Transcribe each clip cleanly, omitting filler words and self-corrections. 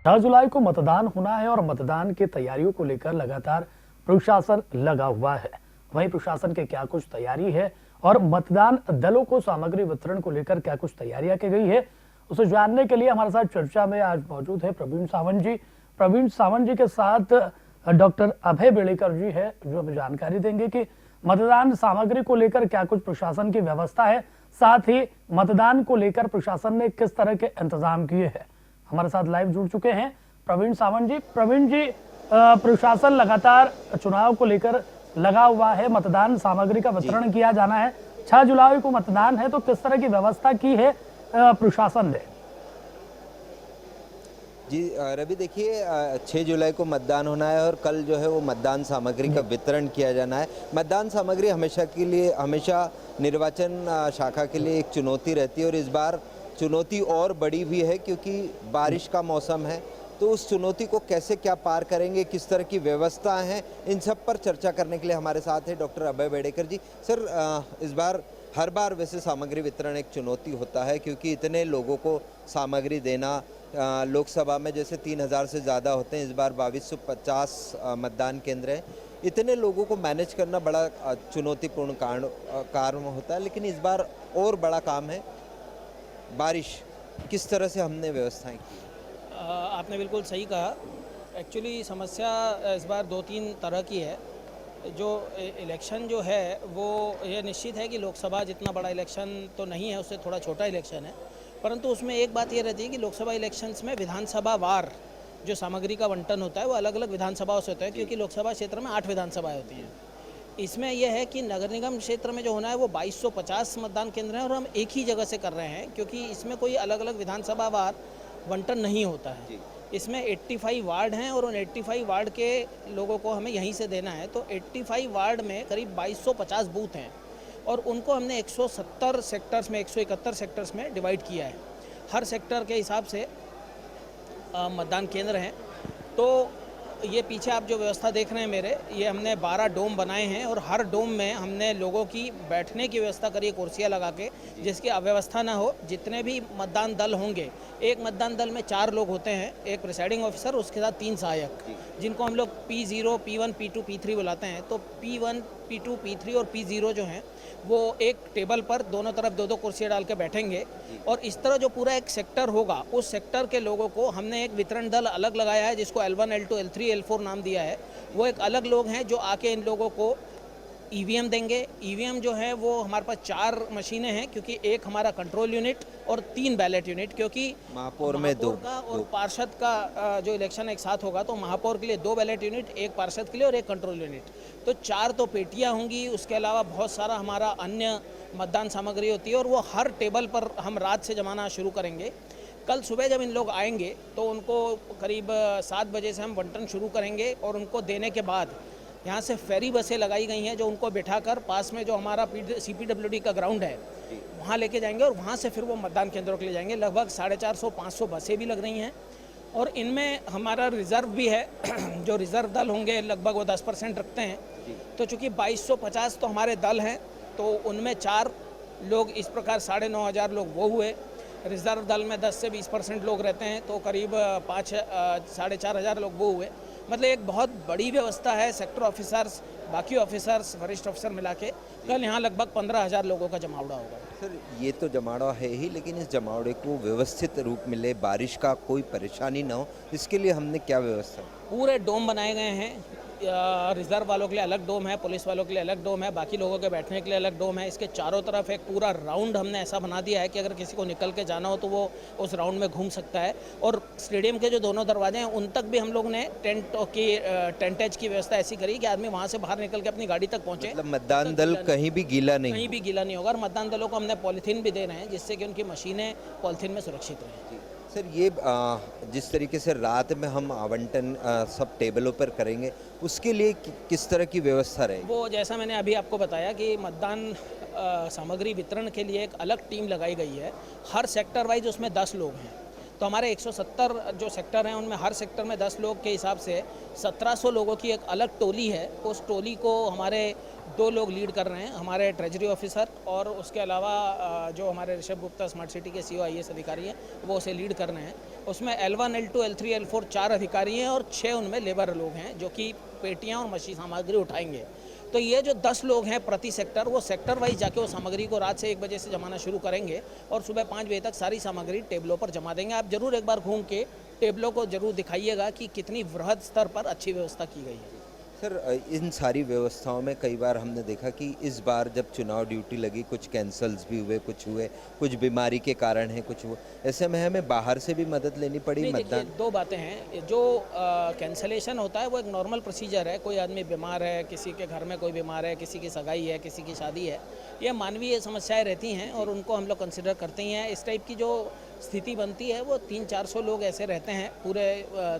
6 जुलाई को मतदान होना है और मतदान की तैयारियों को लेकर लगातार प्रशासन लगा हुआ है। वहीं प्रशासन की क्या कुछ तैयारी है और मतदान दलों को सामग्री वितरण को लेकर क्या कुछ तैयारियां की गई है, उसे जानने के लिए हमारे साथ चर्चा में आज मौजूद है प्रवीण सावंत जी। प्रवीण सावंत जी के साथ डॉक्टर अभय बेड़ेकर जी है, जो हमें जानकारी देंगे कि मतदान सामग्री को लेकर क्या कुछ प्रशासन की व्यवस्था है, साथ ही मतदान को लेकर प्रशासन ने किस तरह के इंतजाम किए हैं। हमारे साथ लाइव जुड़ चुके हैं प्रवीण सावंत जी। प्रवीण जी, प्रशासन लगातार चुनाव को लेकर लगा हुआ है, मतदान सामग्री का वितरण किया जाना है। 6 जुलाई को मतदान है, तो किस तरह की व्यवस्था की है प्रशासन ने? जी रवि, देखिए 6 जुलाई को मतदान होना है और कल जो है वो मतदान सामग्री का वितरण किया जाना है। मतदान सामग्री हमेशा निर्वाचन शाखा के लिए एक चुनौती रहती है और इस बार चुनौती और बड़ी भी है क्योंकि बारिश का मौसम है। तो उस चुनौती को कैसे क्या पार करेंगे, किस तरह की व्यवस्थाएं हैं, इन सब पर चर्चा करने के लिए हमारे साथ है डॉक्टर अभय बेड़ेकर जी। सर, इस बार हर बार वैसे सामग्री वितरण एक चुनौती होता है क्योंकि इतने लोगों को सामग्री देना, लोकसभा में जैसे 3000 से ज़्यादा होते हैं, इस बार 2250 मतदान केंद्र हैं। इतने लोगों को मैनेज करना बड़ा चुनौतीपूर्ण कार्य होता है, लेकिन इस बार और बड़ा काम है बारिश। किस तरह से हमने व्यवस्थाएं की? आपने बिल्कुल सही कहा। एक्चुअली समस्या इस बार 2-3 तरह की है। जो इलेक्शन जो है वो ये निश्चित है कि लोकसभा जितना बड़ा इलेक्शन तो नहीं है, उससे थोड़ा छोटा इलेक्शन है, परंतु उसमें एक बात ये रहती है कि लोकसभा इलेक्शंस में विधानसभा वार जो सामग्री का बंटन होता है वो अलग अलग विधानसभाओं से होता है, क्योंकि लोकसभा क्षेत्र में 8 विधानसभाएं होती हैं। इसमें यह है कि नगर निगम क्षेत्र में जो होना है वो 2250 मतदान केंद्र हैं और हम एक ही जगह से कर रहे हैं, क्योंकि इसमें कोई अलग अलग विधानसभा वार बंटन नहीं होता है। इसमें 85 वार्ड हैं और उन 85 वार्ड के लोगों को हमें यहीं से देना है। तो 85 वार्ड में करीब 2250 बूथ हैं और उनको हमने 170 सेक्टर्स में, 171 सेक्टर्स में डिवाइड किया है। हर सेक्टर के हिसाब से मतदान केंद्र हैं। तो ये पीछे आप जो व्यवस्था देख रहे हैं मेरे, ये हमने 12 डोम बनाए हैं और हर डोम में हमने लोगों की बैठने की व्यवस्था करी है, कुर्सियाँ लगा के, जिसकी अव्यवस्था ना हो। जितने भी मतदान दल होंगे, एक मतदान दल में 4 लोग होते हैं, एक प्रिसाइडिंग ऑफिसर, उसके साथ 3 सहायक, जिनको हम लोग P0, P1, P2, P3 बुलाते हैं। तो P1, P2, P3 और P0 जो हैं वो एक टेबल पर दोनों तरफ 2-2 कुर्सियाँ डाल के बैठेंगे और इस तरह जो पूरा एक सेक्टर होगा, उस सेक्टर के लोगों को हमने एक वितरण दल अलग लगाया है, जिसको L1, L2, L3, L4 नाम दिया है। वो एक अलग लोग हैं जो आके इन लोगों को ईवीएम देंगे। ईवीएम जो है वो हमारे पास 4 मशीनें हैं, क्योंकि एक हमारा कंट्रोल यूनिट और 3 बैलेट यूनिट, क्योंकि महापौर में 2 का और पार्षद का जो इलेक्शन एक साथ होगा, तो महापौर के लिए 2 बैलेट यूनिट, एक पार्षद के लिए और एक कंट्रोल यूनिट। तो 4 तो पेटियां होंगी। उसके अलावा बहुत सारा हमारा अन्य मतदान सामग्री होती है और वो हर टेबल पर हम रात से जमाना शुरू करेंगे। कल सुबह जब इन लोग आएंगे तो उनको करीब 7 बजे से हम बंटन शुरू करेंगे और उनको देने के बाद यहाँ से फेरी बसें लगाई गई हैं, जो उनको बिठाकर पास में जो हमारा CPWD का ग्राउंड है वहाँ लेके जाएंगे और वहाँ से फिर वो मतदान केंद्रों के लिए जाएंगे। लगभग 450-500 बसें भी लग रही हैं और इनमें हमारा रिज़र्व भी है। जो रिज़र्व दल होंगे लगभग वो 10% रखते हैं। तो चूँकि 2250 तो हमारे दल हैं, तो उनमें 4 लोग, इस प्रकार 9500 लोग वो हुए। रिज़र्व दल में 10 से 20% लोग रहते हैं, तो करीब 4,500 लोग वो हुए। मतलब एक बहुत बड़ी व्यवस्था है। सेक्टर ऑफिसर्स, बाकी ऑफिसर्स, वरिष्ठ अफसर मिला के कल यहाँ लगभग 15,000 लोगों का जमावड़ा होगा। सर, ये तो जमावड़ा है ही, लेकिन इस जमावड़े को व्यवस्थित रूप मिले, बारिश का कोई परेशानी ना हो, इसके लिए हमने क्या व्यवस्था? पूरे डोम बनाए गए हैं। रिज़र्व वालों के लिए अलग डोम है, पुलिस वालों के लिए अलग डोम है, बाकी लोगों के बैठने के लिए अलग डोम है। इसके चारों तरफ एक पूरा राउंड हमने ऐसा बना दिया है कि अगर किसी को निकल के जाना हो तो वो उस राउंड में घूम सकता है। और स्टेडियम के जो दोनों दरवाजे हैं उन तक भी हम लोग ने टेंटेज की व्यवस्था ऐसी करी कि आदमी वहाँ से बाहर निकल के अपनी गाड़ी तक पहुँचे। मतलब मतदान दल कहीं भी गीला नहीं होगा। और मतदान दलों को हमने पॉलीथीन भी दे रहे हैं, जिससे कि उनकी मशीनें पॉलीथीन में सुरक्षित रहें। सर, ये जिस तरीके से रात में हम आवंटन सब टेबलों पर करेंगे, उसके लिए किस तरह की व्यवस्था रहेगी? वो जैसा मैंने अभी आपको बताया कि मतदान सामग्री वितरण के लिए एक अलग टीम लगाई गई है। हर सेक्टर वाइज उसमें 10 लोग हैं। तो हमारे 170 जो सेक्टर हैं उनमें हर सेक्टर में 10 लोग के हिसाब से 1700 लोगों की एक अलग टोली है। उस टोली को हमारे 2 लोग लीड कर रहे हैं, हमारे ट्रेजरी ऑफिसर और उसके अलावा जो हमारे ऋषभ गुप्ता स्मार्ट सिटी के CEO IAS अधिकारी हैं वो उसे लीड कर रहे हैं। उसमें L1, L2, L3, L4 4 अधिकारी हैं और 6 उनमें लेबर लोग हैं जो कि पेटियां और मशीन सामग्री उठाएंगे। तो ये जो 10 लोग हैं प्रति सेक्टर, वो सेक्टर वाइज जाके वो सामग्री को रात से 1 बजे से जमाना शुरू करेंगे और सुबह 5 बजे तक सारी सामग्री टेबलों पर जमा देंगे। आप जरूर एक बार घूम के टेबलों को जरूर दिखाइएगा कि कितनी वृहद स्तर पर अच्छी व्यवस्था की गई है। सर, इन सारी व्यवस्थाओं में कई बार हमने देखा कि इस बार जब चुनाव ड्यूटी लगी कुछ कैंसल्स भी हुए, कुछ बीमारी के कारण है, कुछ हुआ, ऐसे में हमें बाहर से भी मदद लेनी पड़ी मतदान। 2 बातें हैं। जो कैंसलेशन होता है वो एक नॉर्मल प्रोसीजर है। कोई आदमी बीमार है, किसी के घर में कोई बीमार है, किसी की सगाई है, किसी की शादी है, ये मानवीय समस्याएं रहती हैं और उनको हम लोग कंसिडर करते ही हैं। इस टाइप की जो स्थिति बनती है वो 300-400 लोग ऐसे रहते हैं पूरे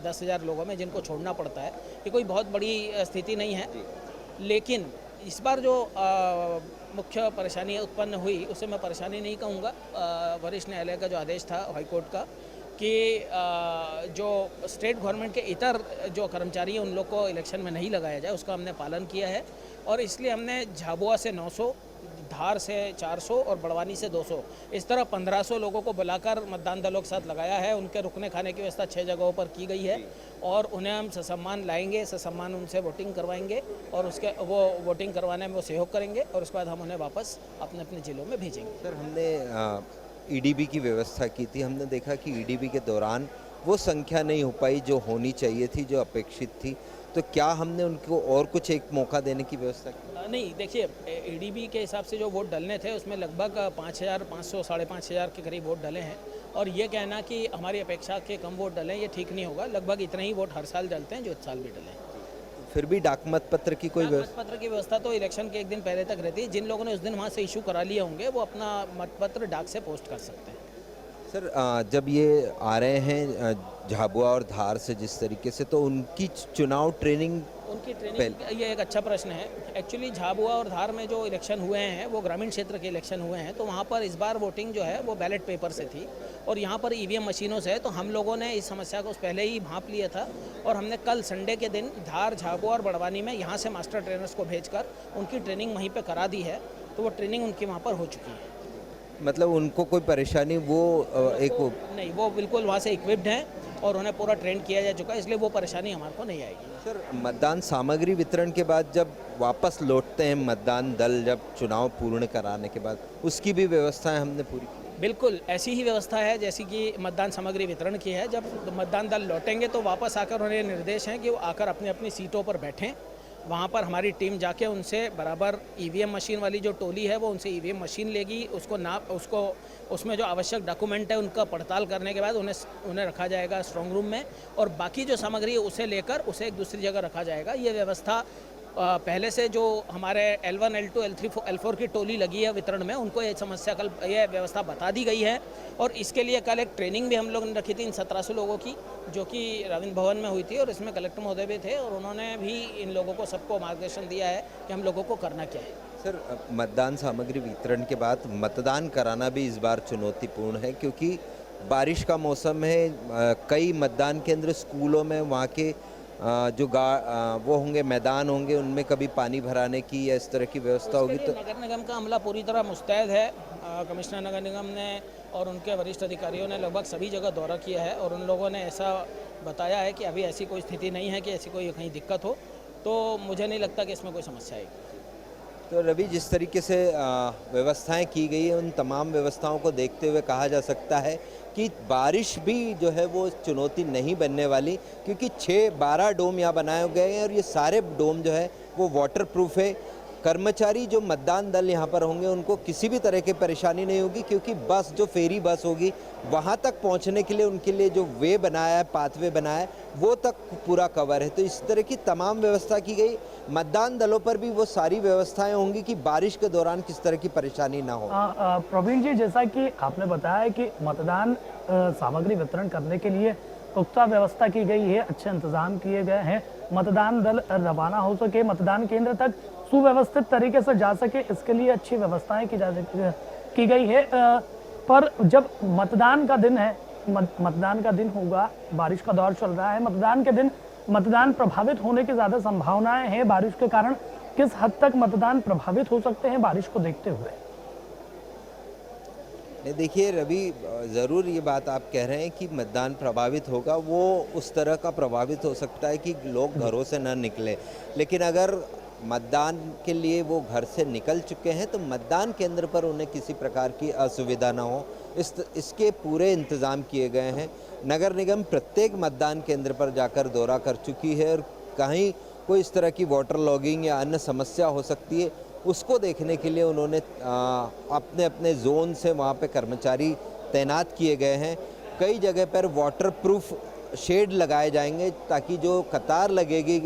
10,000 लोगों में जिनको छोड़ना पड़ता है। ये कोई बहुत बड़ी स्थिति नहीं है। लेकिन इस बार जो मुख्य परेशानी उत्पन्न हुई उसे मैं परेशानी नहीं कहूँगा। वरिष्ठ न्यायालय का जो आदेश था हाईकोर्ट का कि जो स्टेट गवर्नमेंट के इतर जो कर्मचारी हैं उन लोग को इलेक्शन में नहीं लगाया जाए, उसका हमने पालन किया है और इसलिए हमने झाबुआ से 900, धार से 400 और बड़वानी से 200, इस तरह 1500 लोगों को बुलाकर मतदान दलों के साथ लगाया है। उनके रुकने खाने की व्यवस्था 6 जगहों पर की गई है और उन्हें हम ससम्मान लाएंगे, ससम्मान उनसे वोटिंग करवाएंगे और उसके वो वोटिंग करवाने में वो सहयोग करेंगे और उसके बाद हम उन्हें वापस अपने अपने ज़िलों में भेजेंगे। सर, हमने EDB की व्यवस्था की थी। हमने देखा कि EDB के दौरान वो संख्या नहीं हो पाई जो होनी चाहिए थी, जो अपेक्षित थी। तो क्या हमने उनको और कुछ एक मौका देने की व्यवस्था की? नहीं, देखिए EDB के हिसाब से जो वोट डलने थे उसमें लगभग 5,500 साढ़े 5,000 के करीब वोट डले हैं और ये कहना कि हमारी अपेक्षा के कम वोट डले ये ठीक नहीं होगा। लगभग इतने ही वोट हर साल डलते हैं जो इस साल भी डले हैं। फिर भी डाक मत पत्र की कोई व्यवस्था? मतपत्र की व्यवस्था तो इलेक्शन के 1 दिन पहले तक रहती है। जिन लोगों ने उस दिन वहाँ से इशू करा लिए होंगे वो अपना मतपत्र डाक से पोस्ट कर सकते हैं। सर, जब ये आ रहे हैं झाबुआ और धार से जिस तरीके से, तो उनकी चुनाव ट्रेनिंग ये एक अच्छा प्रश्न है। एक्चुअली झाबुआ और धार में जो इलेक्शन हुए हैं वो ग्रामीण क्षेत्र के इलेक्शन हुए हैं, तो वहाँ पर इस बार वोटिंग जो है वो बैलेट पेपर से थी और यहाँ पर EVM मशीनों से है। तो हम लोगों ने इस समस्या को पहले ही भांप लिया था और हमने कल संडे के दिन धार, झाबुआ और बड़वानी में यहाँ से मास्टर ट्रेनर्स को भेजकर उनकी ट्रेनिंग वहीं पर करा दी है। तो वो ट्रेनिंग उनकी वहाँ पर हो चुकी है। मतलब उनको कोई परेशानी नहीं, वो बिल्कुल वहाँ से इक्विप्ड हैं और उन्हें पूरा ट्रेन किया जा चुका है, इसलिए वो परेशानी हमारे को नहीं आएगी। सर, मतदान सामग्री वितरण के बाद जब वापस लौटते हैं मतदान दल, जब चुनाव पूर्ण कराने के बाद, उसकी भी व्यवस्थाएं हमने पूरी की? बिल्कुल ऐसी ही व्यवस्था है जैसी कि मतदान सामग्री वितरण की है। जब मतदान दल लौटेंगे तो वापस आकर उन्हें निर्देश हैं कि वो आकर अपनी अपनी सीटों पर बैठें। वहाँ पर हमारी टीम जाके उनसे बराबर EVM मशीन वाली जो टोली है वो उनसे EVM मशीन लेगी, उसको उसमें जो आवश्यक डॉक्यूमेंट है उनका पड़ताल करने के बाद उन्हें रखा जाएगा स्ट्रॉन्ग रूम में और बाकी जो सामग्री है उसे लेकर उसे एक दूसरी जगह रखा जाएगा। ये व्यवस्था पहले से जो हमारे L1, L2, L3, L4 की टोली लगी है वितरण में, उनको ये व्यवस्था बता दी गई है और इसके लिए कल एक ट्रेनिंग भी हम लोग ने रखी थी इन 1700 लोगों की, जो कि रविंद्र भवन में हुई थी और इसमें कलेक्टर महोदय भी थे और उन्होंने भी इन लोगों को सबको मार्गदर्शन दिया है कि हम लोगों को करना क्या है। सर, मतदान सामग्री वितरण के बाद मतदान कराना भी इस बार चुनौतीपूर्ण है क्योंकि बारिश का मौसम है। कई मतदान केंद्र स्कूलों में वहाँ के जो वो होंगे, मैदान होंगे, उनमें कभी पानी भराने की या इस तरह की व्यवस्था होगी। तो नगर निगम का अमला पूरी तरह मुस्तैद है। कमिश्नर नगर निगम ने और उनके वरिष्ठ अधिकारियों ने लगभग सभी जगह दौरा किया है और उन लोगों ने ऐसा बताया है कि अभी ऐसी कोई स्थिति नहीं है कि ऐसी कोई कहीं दिक्कत हो, तो मुझे नहीं लगता कि इसमें कोई समस्या आएगी। तो रवि, जिस तरीके से व्यवस्थाएं की गई है, उन तमाम व्यवस्थाओं को देखते हुए कहा जा सकता है कि बारिश भी जो है वो चुनौती नहीं बनने वाली, क्योंकि 6-12 डोम यहाँ बनाए गए हैं और ये सारे डोम जो है वो वाटर प्रूफ है। कर्मचारी जो मतदान दल यहाँ पर होंगे उनको किसी भी तरह की परेशानी नहीं होगी, क्योंकि बस जो फेरी बस होगी वहाँ तक पहुँचने के लिए उनके लिए जो वे बनाया है, पाथवे बनाया है, वो तक पूरा कवर है। तो इस तरह की तमाम व्यवस्था की गई। मतदान दलों पर भी वो सारी व्यवस्थाएं होंगी कि बारिश के दौरान किस तरह की परेशानी ना हो। प्रवीण जी, जैसा कि आपने बताया कि मतदान सामग्री वितरण करने के लिए पुख्ता व्यवस्था की गई है, अच्छे इंतजाम किए गए हैं, मतदान दल रवाना हो सके, मतदान केंद्र तक सुव्यवस्थित तरीके से जा सके, इसके लिए अच्छी व्यवस्थाएं की गई है। पर जब मतदान का दिन है मतदान का दिन होगा, बारिश का दौर चल रहा है, मतदान के दिन मतदान प्रभावित होने की ज्यादा संभावनाएं हैं बारिश के कारण। किस हद तक मतदान प्रभावित हो सकते हैं बारिश को देखते हुए? नहीं, देखिए रवि, ज़रूर ये बात आप कह रहे हैं कि मतदान प्रभावित होगा, वो उस तरह का प्रभावित हो सकता है कि लोग घरों से न निकले। लेकिन अगर मतदान के लिए वो घर से निकल चुके हैं तो मतदान केंद्र पर उन्हें किसी प्रकार की असुविधा ना हो, इसके पूरे इंतज़ाम किए गए हैं। नगर निगम प्रत्येक मतदान केंद्र पर जाकर दौरा कर चुकी है और कहीं कोई इस तरह की वाटर लॉगिंग या अन्य समस्या हो सकती है, उसको देखने के लिए उन्होंने अपने अपने जोन से वहाँ पे कर्मचारी तैनात किए गए हैं। कई जगह पर वाटर प्रूफ शेड लगाए जाएंगे ताकि जो कतार लगेगी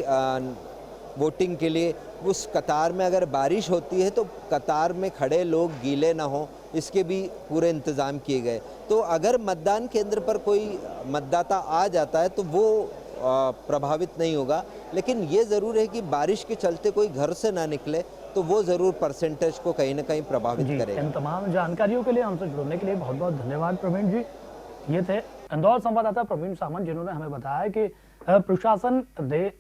वोटिंग के लिए, उस कतार में अगर बारिश होती है तो कतार में खड़े लोग गीले ना हो, इसके भी पूरे इंतज़ाम किए गए। तो अगर मतदान केंद्र पर कोई मतदाता आ जाता है तो वो प्रभावित नहीं होगा, लेकिन ये ज़रूर है कि बारिश के चलते कोई घर से ना निकले तो वो ज़रूर परसेंटेज को कहीं ना कहीं प्रभावित करेगा। इन तमाम जानकारियों के लिए हमसे जुड़ने के लिए बहुत बहुत धन्यवाद प्रवीण जी। ये थे इंदौर संवाददाता प्रवीण सामंत, जिन्होंने हमें बताया कि प्रशासन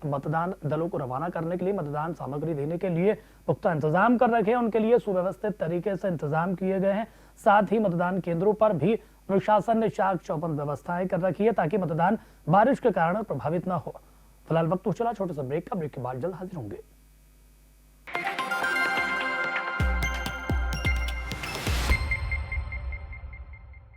मतदान दलों को रवाना करने के लिए, मतदान सामग्री देने के लिए पुख्ता इंतजाम कर रखे हैं, उनके लिए सुव्यवस्थित तरीके से इंतजाम किए गए हैं। साथ ही मतदान केंद्रों पर भी प्रशासन ने चाक चौबंद व्यवस्थाएं कर रखी है ताकि मतदान बारिश के कारण प्रभावित न हो। फिलहाल वक्त चला छोटे से ब्रेक का, ब्रेक के बाद जल्द हाजिर होंगे।